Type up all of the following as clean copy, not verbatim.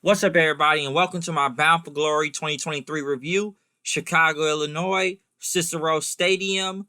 What's up, everybody, and welcome to my Bound for Glory 2023 review. Chicago, Illinois, Cicero Stadium,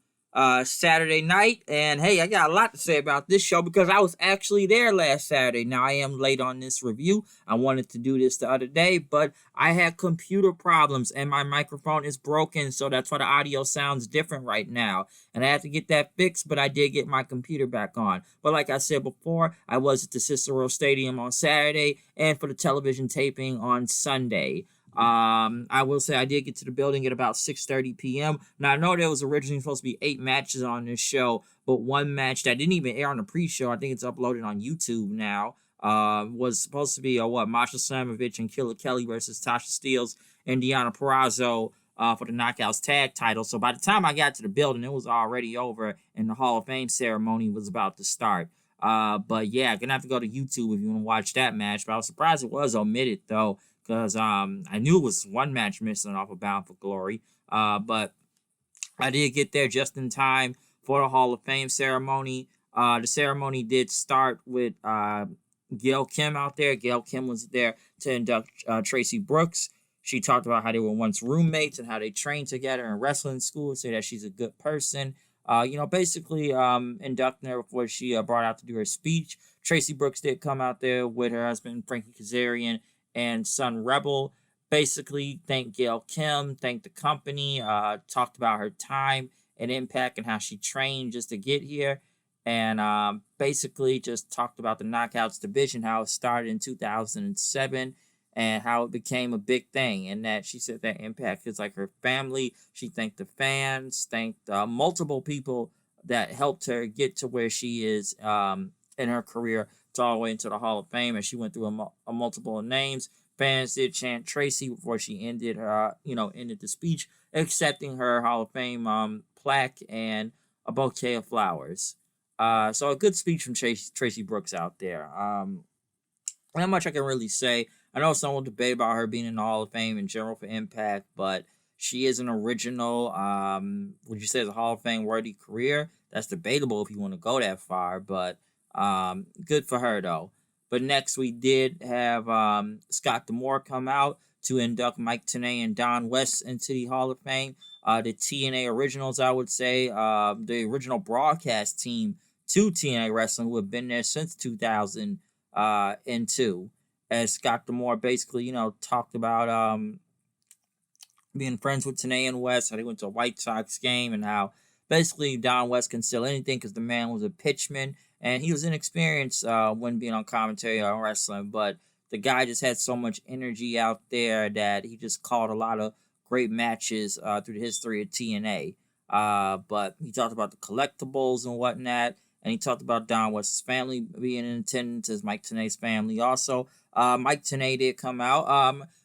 Saturday night. And hey, I got a lot to say about this show because I was actually there last Saturday. Now, I am late on this review. I wanted to do this the other day, but I had computer problems and my microphone is broken, so that's why the audio sounds different right now. And I had to get that fixed, but I did get my computer back on. But like I said before, I was at the Cicero Stadium on Saturday and for the television taping on Sunday. I will say I did get to the building at about 6:30 p.m. Now I know there was originally supposed to be 8 matches on this show, but one match that didn't even air on the pre-show, I think it's uploaded on YouTube now, was supposed to be Masha Slamovich and Killer Kelly versus Tasha Steelz and Deonna Purrazzo for the Knockouts tag title. So by the time I got to the building, it was already over and the Hall of Fame ceremony was about to start. But yeah, gonna have to go to YouTube if you want to watch that match. But I was surprised it was omitted though, because I knew it was one match missing off of Bound for Glory. But I did get there just in time for the Hall of Fame ceremony. The ceremony did start with Gail Kim out there. Gail Kim was there to induct Tracy Brooks. She talked about how they were once roommates and how they trained together in wrestling school, say that she's a good person. Basically inducting her before she brought out to do her speech. Tracy Brooks did come out there with her husband, Frankie Kazarian, and son, Rebel. Basically, thanked Gail Kim, thanked the company, talked about her time and impact and how she trained just to get here. And basically just talked about the Knockouts division, how it started in 2007 and how it became a big thing. And that she said that impact is like her family. She thanked the fans, thanked multiple people that helped her get to where she is in her career, to all the way into the Hall of Fame. And she went through a multiple names. Fans did chant Tracy before she ended her, ended the speech, accepting her Hall of Fame plaque and a bouquet of flowers. So a good speech from Tracy Brooks out there. Not much I can really say. I know some will debate about her being in the Hall of Fame in general for Impact, but she is an original. Would you say it's a Hall of Fame worthy career? That's debatable if you want to go that far, but good for her though. But next we did have Scott D'Amore come out to induct Mike Tenay and Don West into the Hall of Fame. The TNA originals, I would say, the original broadcast team to TNA Wrestling, who have been there since 2002. As Scott D'Amore basically, talked about being friends with Tenay and West, how they went to a White Sox game, and how basically Don West can sell anything because the man was a pitchman and he was inexperienced when being on commentary on wrestling. But the guy just had so much energy out there that he just called a lot of great matches through the history of TNA. But he talked about the collectibles and whatnot. And he talked about Don West's family being in attendance as Mike Tenay's family also. Mike Tenay did come out.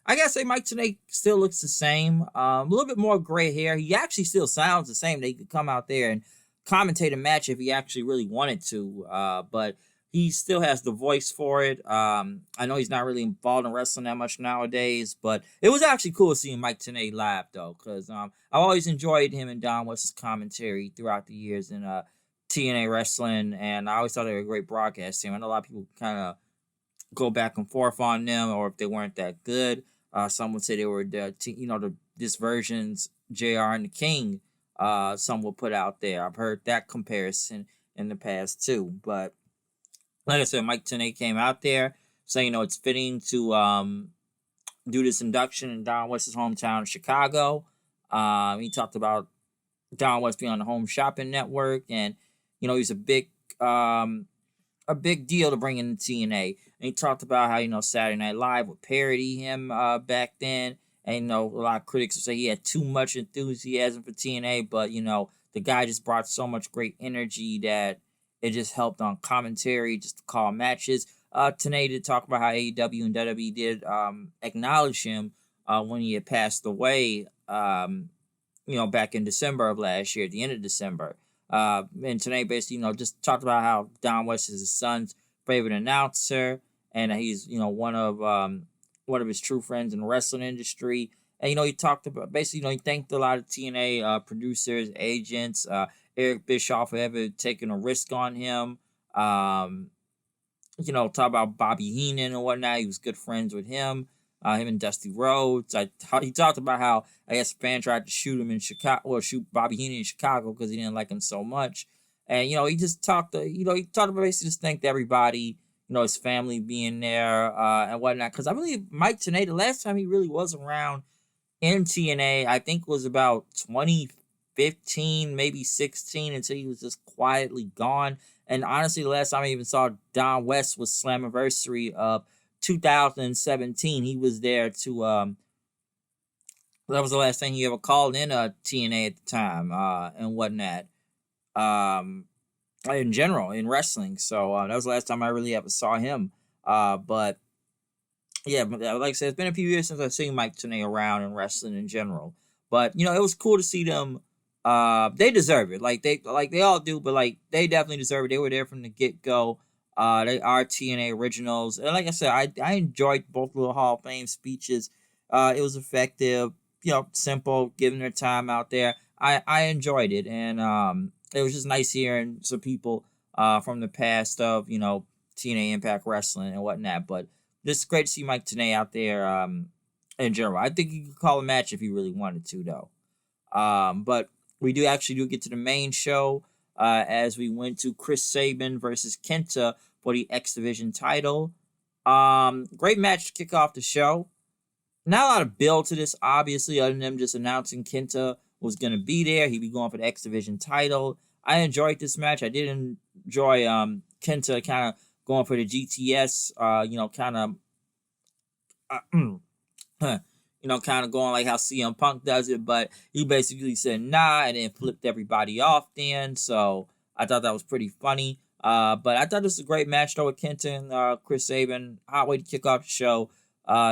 I gotta say, Mike Tenay still looks the same. A little bit more gray hair. He actually still sounds the same. They could come out there and commentate a match if he actually really wanted to. But he still has the voice for it. I know he's not really involved in wrestling that much nowadays, but it was actually cool seeing Mike Tenay live though, because I always enjoyed him and Don West's commentary throughout the years in TNA wrestling, and I always thought they were a great broadcast team. I know a lot of people kind of go back and forth on them, or if they weren't that good. Some would say they were this version's JR and the King. Some will put out there. I've heard that comparison in the past too. But like I said, Mike Tenay came out there saying, it's fitting to do this induction in Don West's hometown of Chicago. He talked about Don West being on the Home Shopping Network, and he's a big deal to bring in the TNA. And he talked about how Saturday Night Live would parody him back then, and a lot of critics would say he had too much enthusiasm for TNA, but the guy just brought so much great energy that it just helped on commentary, just to call matches. Tenay did talk about how AEW and WWE did acknowledge him when he had passed away. Back in December of last year, at the end of December. And Tenay basically, just talked about how Don West is his son's favorite announcer, and he's, one of his true friends in the wrestling industry. And, he talked about, basically, he thanked a lot of TNA producers, agents, Eric Bischoff for ever taking a risk on him. talk about Bobby Heenan and whatnot. He was good friends with him. Him and Dusty Rhodes. He talked about how I guess a fan tried to shoot him in Chicago, or shoot Bobby Heenan in Chicago because he didn't like him so much. And he just talked. He talked about basically just thanked everybody. His family being there and whatnot. Because I believe Mike Tenay, the last time he really was around in TNA, I think was about 2015, maybe 16, until he was just quietly gone. And honestly, the last time I even saw Don West was Slammiversary of 2017. He was there to that was the last thing he ever called in TNA at the time and whatnot. In general in wrestling. So that was the last time I really ever saw him. But yeah, like I said, it's been a few years since I've seen Mike Tenay around in wrestling in general. But it was cool to see them. They deserve it, like they all do. But like they definitely deserve it. They were there from the get go. They are TNA originals, and like I said, I enjoyed both little Hall of Fame speeches. It was effective, simple, giving their time out there. I enjoyed it, and it was just nice hearing some people from the past of TNA Impact Wrestling and whatnot. But it's great to see Mike Tenay out there in general. I think you could call a match if you really wanted to, though. But we do get to the main show as we went to Chris Sabin versus Kenta for the X Division title. Great match to kick off the show. Not a lot of build to this, obviously, other than them just announcing Kenta was going to be there. He'd be going for the X Division title. I enjoyed this match. I did enjoy Kenta kind of going for the GTS, kind of going like how CM Punk does it, but he basically said nah and then flipped everybody off then. So I thought that was pretty funny. But I thought this was a great match though with Kenta and Chris Sabin. Hot way to kick off the show.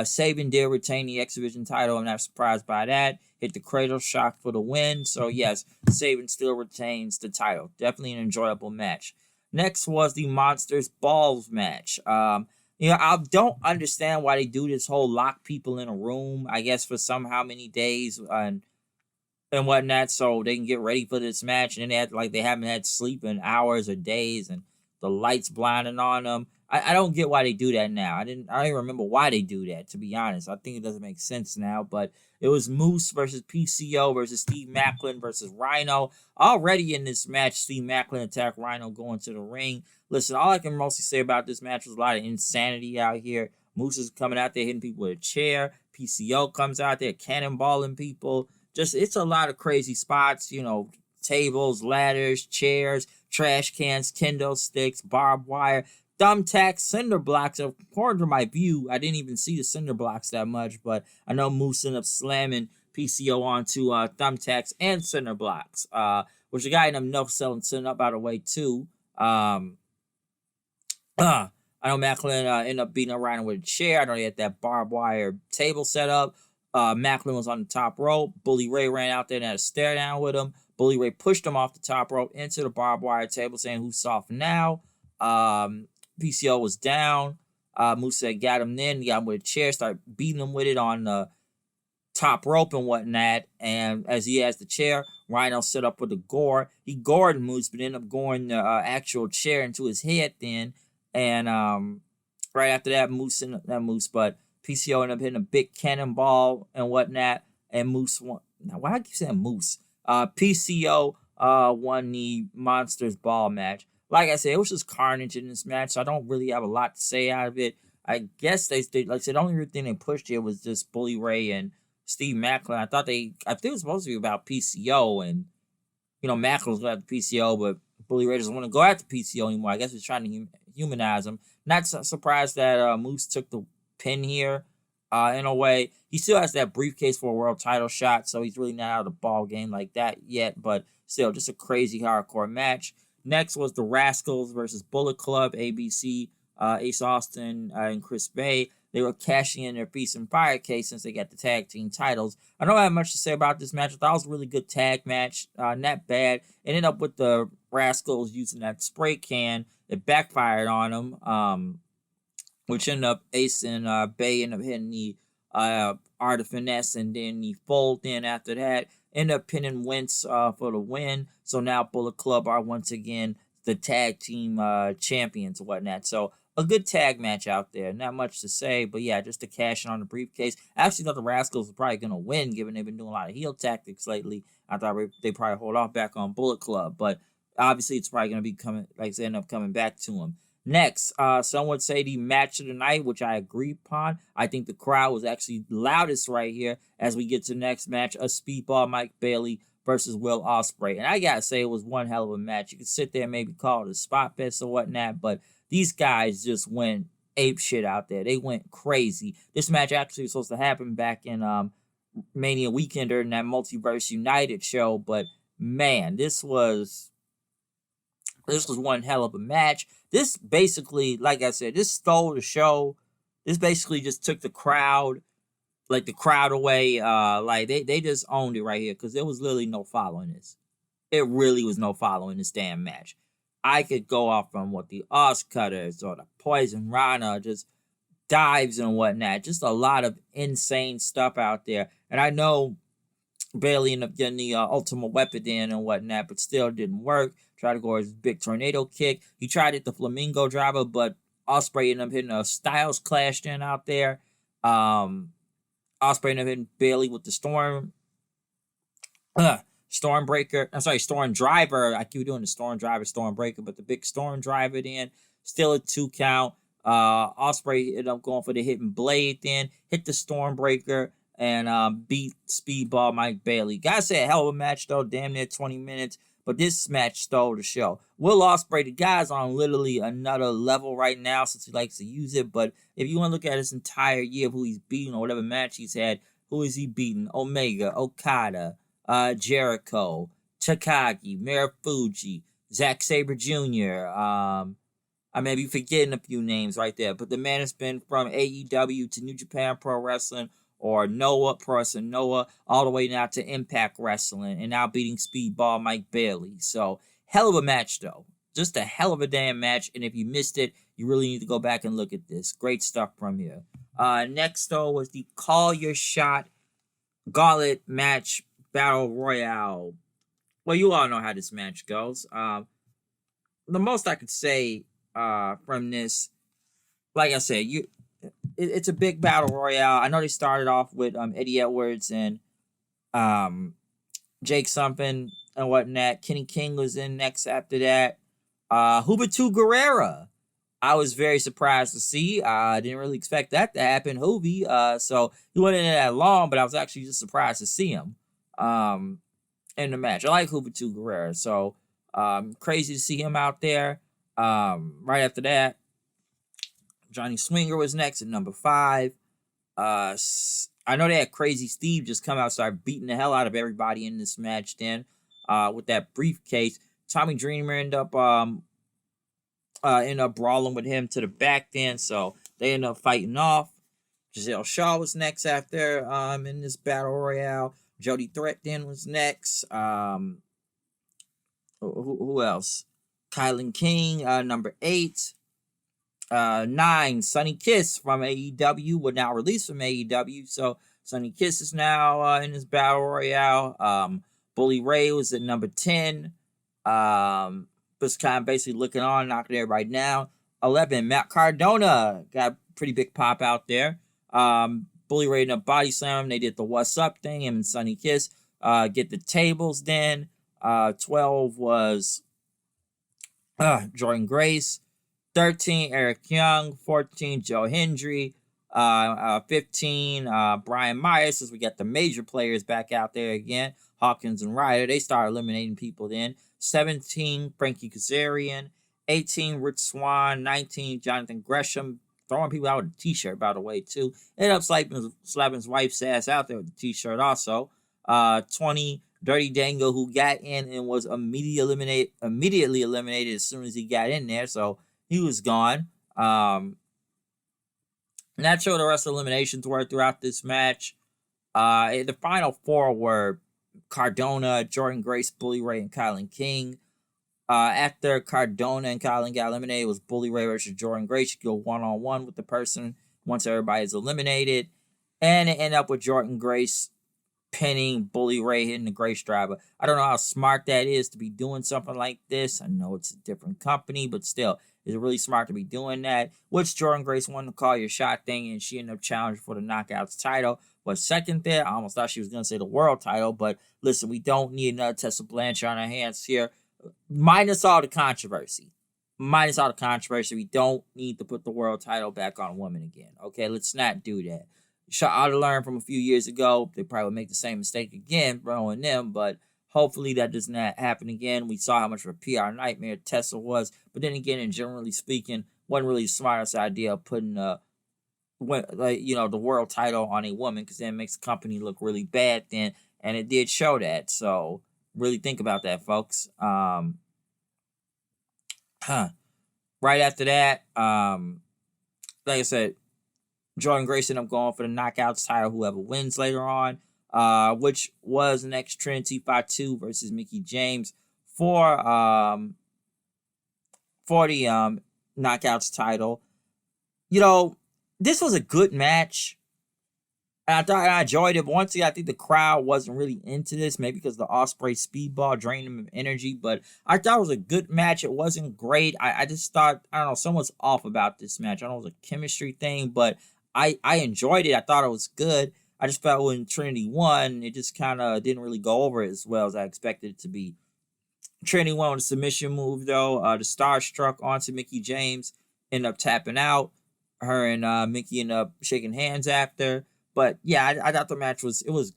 Sabin did retain the X Division title. I'm not surprised by that. Hit the cradle shock for the win. So yes, Sabin still retains the title. Definitely an enjoyable match. Next was the Monsters Balls match. I don't understand why they do this whole lock people in a room, I guess for how many days and whatnot, so they can get ready for this match. And then they haven't had sleep in hours or days, and the lights blinding on them. I don't get why they do that now. I don't even remember why they do that, to be honest. I think it doesn't make sense now. But it was Moose versus PCO versus Steve Macklin versus Rhino. Already in this match, Steve Macklin attacked Rhino going to the ring. Listen, all I can mostly say about this match was a lot of insanity out here. Moose is coming out there hitting people with a chair. PCO comes out there cannonballing people. It's a lot of crazy spots, tables, ladders, chairs, trash cans, kendo sticks, barbed wire, thumbtacks, cinder blocks. According to my view, I didn't even see the cinder blocks that much, but I know Moose ended up slamming PCO onto thumbtacks and cinder blocks, which the guy ended up no-selling cinder up out of the way too. I know Macklin ended up beating around with a chair. I know he had that barbed wire table set up. Macklin was on the top rope. Bully Ray ran out there and had a stare down with him. Bully Ray pushed him off the top rope into the barbed wire table, saying, "Who's soft now?" PCO was down. Moose said, got him then. He got him with a chair, started beating him with it on the top rope and whatnot. And as he has the chair, Rhino set up with the gore. He gored Moose, but ended up goring the actual chair into his head then. And right after that, but PCO ended up hitting a big cannonball and whatnot. And Moose won. Now, why do I keep saying Moose? PCO won the Monsters Ball match. Like I said, it was just carnage in this match, so I don't really have a lot to say out of it. I guess they like I said, the only thing they pushed here was just Bully Ray and Steve Macklin. I think it was supposed to be about PCO, and Macklin was going after PCO, but Bully Ray doesn't want to go after PCO anymore. I guess he's trying to humanize him. Not surprised that Moose took the pin here. In a way, he still has that briefcase for a world title shot, so he's really not out of the ball game like that yet. But still, just a crazy hardcore match. Next was the Rascals versus Bullet Club, ABC, Ace Austin, and Chris Bay. They were cashing in their Feast and Fire case since they got the tag team titles. I don't have much to say about this match. I thought it was a really good tag match. Not bad. It ended up with the Rascals using that spray can. It backfired on them, which ended up Ace and Bay ended up hitting the Art of Finesse and then the fold in after that. Ended up pinning Wentz for the win. So now Bullet Club are once again the tag team champions and whatnot. So a good tag match out there. Not much to say, but yeah, just to cash in on the briefcase. I actually thought the Rascals were probably going to win, given they've been doing a lot of heel tactics lately. I thought they probably hold off back on Bullet Club, but obviously it's probably going to be coming, like they end up coming back to him. Next, some would say the match of the night, which I agree upon. I think the crowd was actually loudest right here as we get to the next match, a Speedball Mike Bailey versus Will Ospreay. And I gotta say, it was one hell of a match. You could sit there and maybe call it a spot fest or whatnot, but these guys just went ape shit out there. They went crazy. This match actually was supposed to happen back in Mania Weekend during that Multiverse United show, but man, this was one hell of a match. This basically, like I said, this stole the show. This basically just took the crowd away. Like they just owned it right here because there was literally no following this. It really was no following this damn match. I could go off from what the Cutters or the Poison Rana, just dives and whatnot. Just a lot of insane stuff out there. And I know Bailey ended up getting the Ultimate Weapon in and whatnot, but still didn't work. Tried to go his big tornado kick. He tried it the Flamingo Driver, but Ospreay ended up hitting a Styles Clash in out there. Ospreay ended up hitting Bailey with the Stormbreaker. I'm sorry, Storm Driver. I keep doing the Storm Driver, Stormbreaker, but the big Storm Driver then. Still a 2 count. Ospreay ended up going for the Hidden Blade then. Hit the Stormbreaker and beat Speedball Mike Bailey. Gotta say, a hell of a match though. Damn near 20 minutes. But this match stole the show. Will Ospreay, the guy's on literally another level right now since he likes to use it. But if you want to look at his entire year of who he's beaten or whatever match he's had, who is he beating? Omega, Okada, Jericho, Takagi, Marufuji, Zack Sabre Jr. I may be forgetting a few names right there. But the man has been from AEW to New Japan Pro Wrestling, or Noah, Pro Wrestling Noah, all the way now to Impact Wrestling, and now beating Speedball Mike Bailey. So, hell of a match, though. Just a hell of a damn match, and if you missed it, you really need to go back and look at this. Great stuff from here. Next, though, was the Call Your Shot Gauntlet Match Battle Royale. Well, you all know how this match goes. The most I could say from this, like I said, it's a big battle royale. I know they started off with Eddie Edwards and Jake something and whatnot. Kenny King was in next after that. Juventud Guerrera. I was very surprised to see. I didn't really expect that to happen. Juvi. So he wasn't in that long, but I was actually just surprised to see him in the match. I like Juventud Guerrera. So crazy to see him out there. Right after that, Johnny Swinger was next at number 5. I know they had Crazy Steve just come out and start beating the hell out of everybody in this match then with that briefcase. Tommy Dreamer ended up brawling with him to the back then, so they ended up fighting off. Giselle Shaw was next after in this battle royale. Jody Threat then was next. Who else? Kylan King, number 8. 9, Sonny Kiss from AEW, were now released from AEW. So Sonny Kiss is now in this battle royale. Bully Ray was at number 10. Just kind of basically looking on, knocking everybody down. 11, Matt Cardona got a pretty big pop out there. Bully Ray in a body slam. They did the what's up thing. Him and Sonny Kiss get the tables then. 12 was Jordan Grace. 13, Eric Young. 14, Joe Hendry. 15, Brian Myers, as we got the major players back out there again. Hawkins and Ryder, they started eliminating people then. 17, Frankie Kazarian. 18, Rich Swann. 19, Jonathan Gresham. Throwing people out with a t-shirt, by the way, too. Ended up slapping his wife's ass out there with the t-shirt also. 20, Dirty Dango, who got in and was immediately eliminated as soon as he got in there. So he was gone. Not sure the rest of the eliminations were throughout this match. The final 4 were Cardona, Jordan Grace, Bully Ray, and Kylan King. After Cardona and Kylan got eliminated, it was Bully Ray versus Jordan Grace. You go one-on-one with the person once everybody's eliminated. And it ended up with Jordan Grace pinning Bully Ray, hitting the Grace driver. I don't know how smart that is to be doing something like this. I know it's a different company, but still, It's really smart to be doing that. Which Jordan Grace wanted to call your shot thing, and she ended up challenging for the Knockouts title. But second there, I almost thought she was going to say the world title. But listen, we don't need another Tessa Blanchard on our hands here. Minus all the controversy. We don't need to put the world title back on a woman again. Okay, let's not do that. I learned from a few years ago. They probably would make the same mistake again, throwing them, but hopefully that does not happen again. We saw how much of a PR nightmare Tessa was, but then again, and generally speaking, wasn't really the smartest idea of putting the world title on a woman, because then it makes the company look really bad then, and it did show that. So really think about that, folks. Right after that, like I said, Jordan Grace ended up going for the Knockouts title, whoever wins later on, which was next Trinity Fatu versus Mickie James for the Knockouts title. This was a good match. And I enjoyed it. But once again, I think the crowd wasn't really into this, maybe because the Ospreay Speedball drained them of energy. But I thought it was a good match. It wasn't great. I just thought, I don't know, someone's off about this match. I don't know if it was a chemistry thing, but I enjoyed it. I thought it was good. I just felt when Trinity won, it just kind of didn't really go over as well as I expected it to be. Trinity won with a submission move, though. The Starstruck onto Mickie James, ended up tapping out. Her and Mickie ended up shaking hands after. But yeah, I thought the match was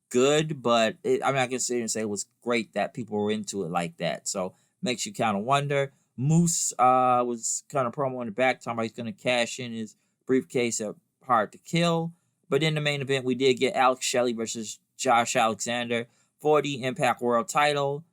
good, but I'm not gonna sit here and say it was great that people were into it like that. So makes you kind of wonder. Moose was kind of promo in the back, talking about he's gonna cash in his briefcase at Hard to Kill. But in the main event, we did get Alex Shelley versus Josh Alexander for the Impact World Title.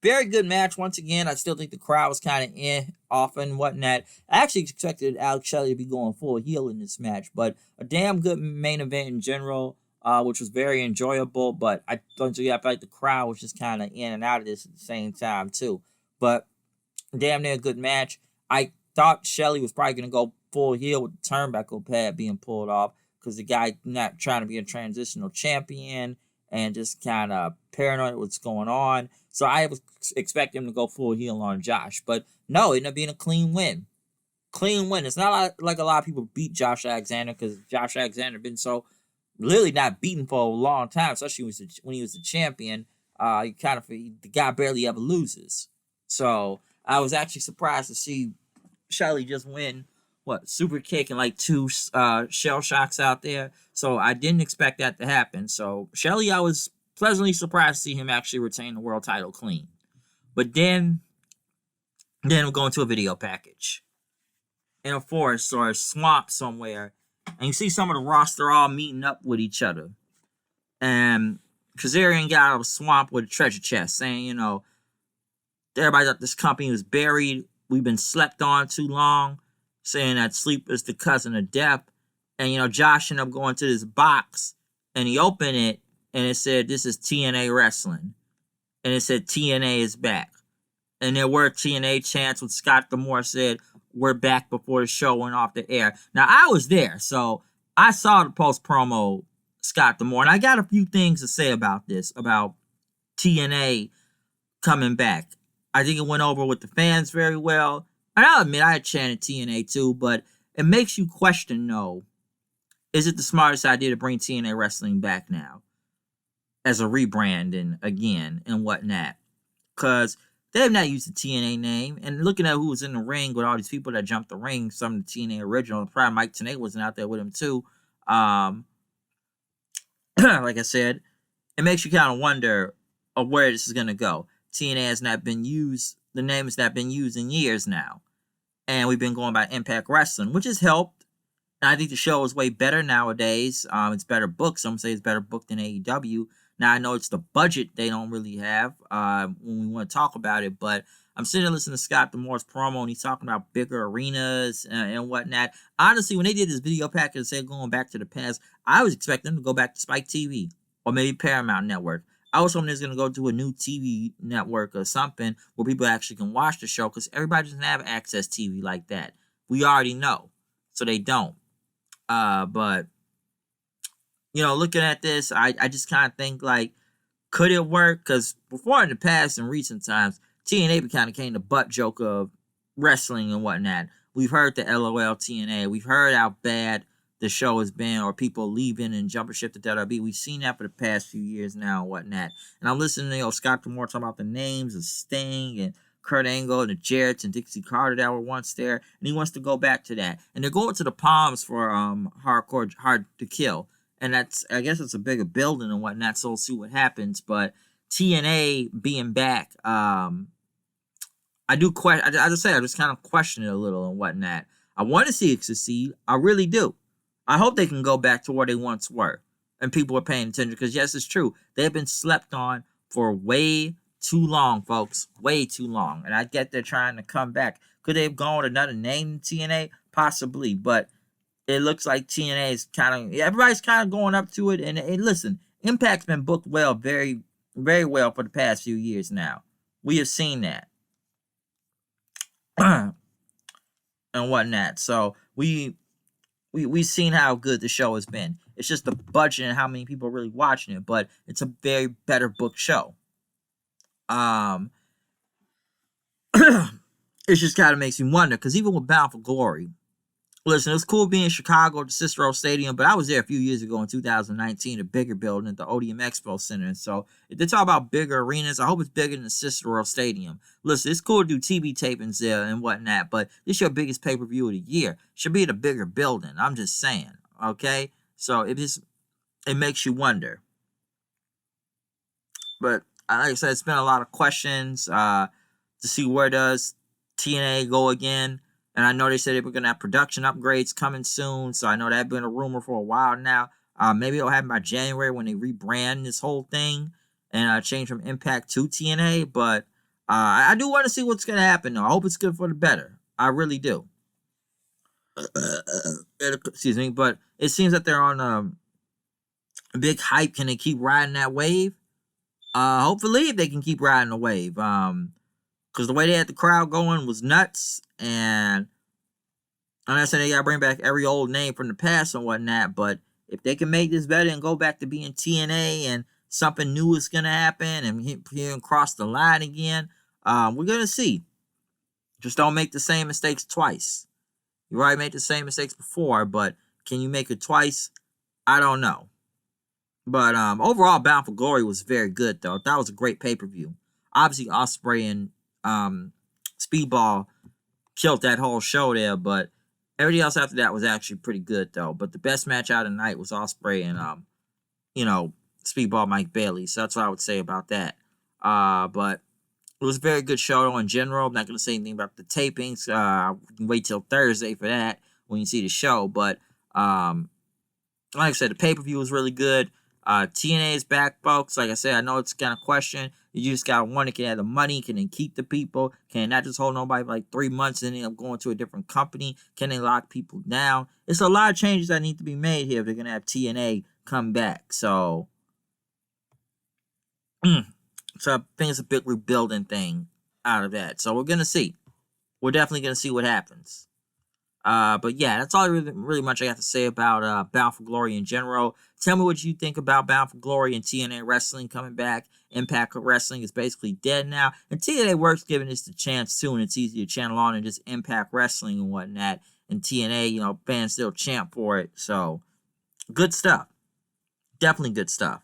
Very good match once again. I still think the crowd was kind of off and whatnot. I actually expected Alex Shelley to be going full heel in this match, but a damn good main event in general, which was very enjoyable. But I felt like the crowd was just kind of in and out of this at the same time too. But damn near good match. I thought Shelley was probably going to go full heel with the turnbuckle pad being pulled off, because the guy not trying to be a transitional champion and just kind of paranoid what's going on. So I was expecting him to go full heel on Josh. But no, it ended up being a clean win. It's not like a lot of people beat Josh Alexander, because Josh Alexander been so literally not beaten for a long time, especially when he was the champion. The guy barely ever loses. So I was actually surprised to see Shelly just win, super kick and like 2 shell shocks out there. So I didn't expect that to happen. So Shelly, I was pleasantly surprised to see him actually retain the world title clean. But then we're going to a video package in a forest or a swamp somewhere, and you see some of the roster all meeting up with each other. And Kazarian got out of a swamp with a treasure chest, saying, everybody thought this company was buried. We've been slept on too long, saying that sleep is the cousin of death. And, Josh ended up going to this box, and he opened it, and it said, "This is TNA Wrestling." And it said, "TNA is back." And there were TNA chants when Scott D'Amore said, "We're back," before the show went off the air. Now, I was there, so I saw the post-promo Scott D'Amore, and I got a few things to say about this, about TNA coming back. I think it went over with the fans very well. And I'll admit, I had chanted TNA too, but it makes you question, is it the smartest idea to bring TNA Wrestling back now as a rebrand and again and whatnot? Because they have not used the TNA name. And looking at who was in the ring with all these people that jumped the ring, some of the TNA original, probably Mike Tenay wasn't out there with him too. Like I said, it makes you kind of wonder of where this is going to go. TNA has not been used. The name has not been used in years now. And we've been going by Impact Wrestling, which has helped. And I think the show is way better nowadays. It's better booked. Some say it's better booked than AEW. Now, I know it's the budget they don't really have when we want to talk about it. But I'm sitting there listening to Scott D'Amore's promo, and he's talking about bigger arenas and whatnot. Honestly, when they did this video package and said going back to the past, I was expecting them to go back to Spike TV or maybe Paramount Network. I was hoping they was going to go to a new TV network or something where people actually can watch the show, because everybody doesn't have access TV like that. We already know. So they don't. But, looking at this, I just kind of think, could it work? Because before in the past, in recent times, TNA kind of became the butt joke of wrestling and whatnot. We've heard the LOL TNA. We've heard how bad the show has been, or people leaving and jumping ship to WWE. We've seen that for the past few years now and whatnot. And I'm listening to Scott D'Amore talking about the names of Sting and Kurt Angle and the Jarretts and Dixie Carter that were once there, and he wants to go back to that. And they're going to the Palms for Hard to Kill, and I guess it's a bigger building and whatnot. So we'll see what happens. But TNA being back, I do question. I just kind of question it a little and whatnot. I want to see it succeed. I really do. I hope they can go back to where they once were, and people are paying attention. Because yes, it's true. They've been slept on for way too long, folks. Way too long. And I get they're trying to come back. Could they have gone with another name in TNA? Possibly. But it looks like TNA is everybody's kind of going up to it. And listen, Impact's been booked well, very, very well for the past few years now. We have seen that. And whatnot. So we've seen how good the show has been. It's just the budget and how many people are really watching it. But it's a very better booked show. It just kind of makes me wonder, because even with Bound for Glory, listen, it's cool being in Chicago at the Cicero Stadium, but I was there a few years ago in 2019, a bigger building at the Odeum Expo Center. And so if they talk about bigger arenas, I hope it's bigger than the Cicero Stadium. Listen, it's cool to do TV tapings there and whatnot, but this is your biggest pay-per-view of the year. Should be at a bigger building. I'm just saying, okay? So it makes you wonder. But like I said, it's been a lot of questions to see where does TNA go again. And I know they said they were going to have production upgrades coming soon. So I know that's been a rumor for a while now. Maybe it'll happen by January when they rebrand this whole thing and change from Impact to TNA. But I do want to see what's going to happen, though. I hope it's good for the better. I really do. Excuse me. But it seems that they're on a big hype. Can they keep riding that wave? Hopefully they can keep riding the wave. Because the way they had the crowd going was nuts. And I'm not saying they got to bring back every old name from the past and whatnot. But if they can make this better and go back to being TNA and something new is going to happen and here and cross the line again, we're going to see. Just don't make the same mistakes twice. You already made the same mistakes before, but can you make it twice? I don't know. But overall, Bound for Glory was very good, though. That was a great pay-per-view. Obviously, Ospreay and Speedball killed that whole show there, but everything else after that was actually pretty good, though. But the best match out of the night was Ospreay and, Speedball Mike Bailey. So that's what I would say about that. But it was a very good show in general. I'm not going to say anything about the tapings. Wait till Thursday for that when you see the show. But like I said, the pay-per-view was really good. TNA is back, folks. Like I said, I know it's kind of question. You just got to wonder, can they have the money? Can they keep the people? Can they not just hold nobody for like 3 months and then end up going to a different company? Can they lock people down? It's a lot of changes that need to be made here if they're going to have TNA come back. So I think it's a big rebuilding thing out of that. So we're going to see. We're definitely going to see what happens. But yeah, that's all really much I have to say about Bound for Glory in general. Tell me what you think about Bound for Glory and TNA Wrestling coming back. Impact Wrestling is basically dead now. And TNA works giving this the chance too, and it's easy to channel on and just Impact Wrestling and whatnot. And TNA, fans still champ for it. So, good stuff. Definitely good stuff.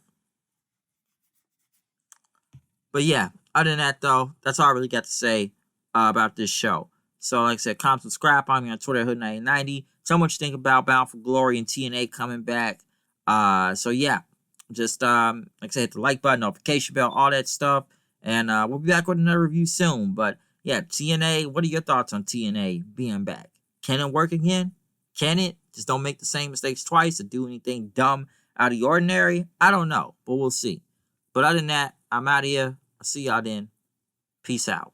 But yeah, other than that though, that's all I really got to say about this show. So like I said, comment, subscribe, follow me on Twitter, Hood1990. Tell me what you think about Bound for Glory and TNA coming back. So yeah, just like I said, hit the like button, notification bell, all that stuff. And we'll be back with another review soon. But yeah, TNA, what are your thoughts on TNA being back? Can it work again? Can it? Just don't make the same mistakes twice or do anything dumb out of the ordinary? I don't know, but we'll see. But other than that, I'm out of here. I'll see y'all then. Peace out.